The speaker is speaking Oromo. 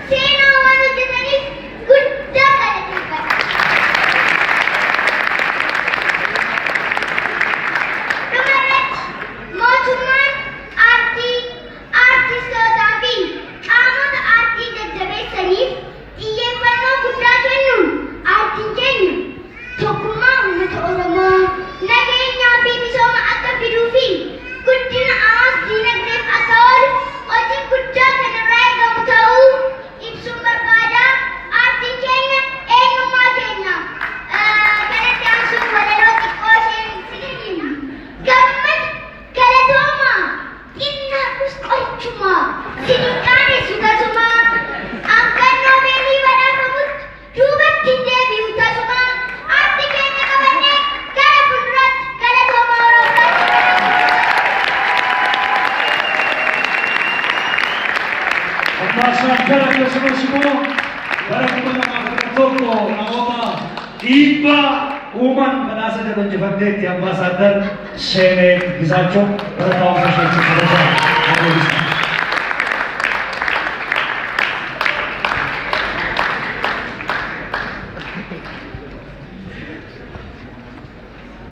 seenaa waan hojjetaniif guddaa galateeffadha. Dhumarratti mootummaan artistootaa fi qaamota aartii jajjabeessaniif xiyyeeffannoo guddaa kennuun aartiin keenya tokkummaa uummata Oromoo nageenyaa fi misooma akka fiduu fi guddina hawaasa diinagdeef akka oolu hojii guddaa kanarraa eegamu ta'uu ibsuun barbaada. Aartiin keenya eenyummaa keenya. Kanatti aansuun walaloo xiqqoo isheen isiniin gammad galatooma xinnaa qusqolchuma sinin qaanessu tasuma hanqannoo beelii badhaafamutti duubatti hin deebi'u tasuma aartii keenya qabannee gara fuulduraatti galatooma Oromooti. Ambassadara akkasumas immoo bara 2011 namoota dhiibbaa uuman badhaasa jedhu injifatteetti ambaasaadar Seenee Gizaachoo bara taa'umsa ishee itti fudhatan.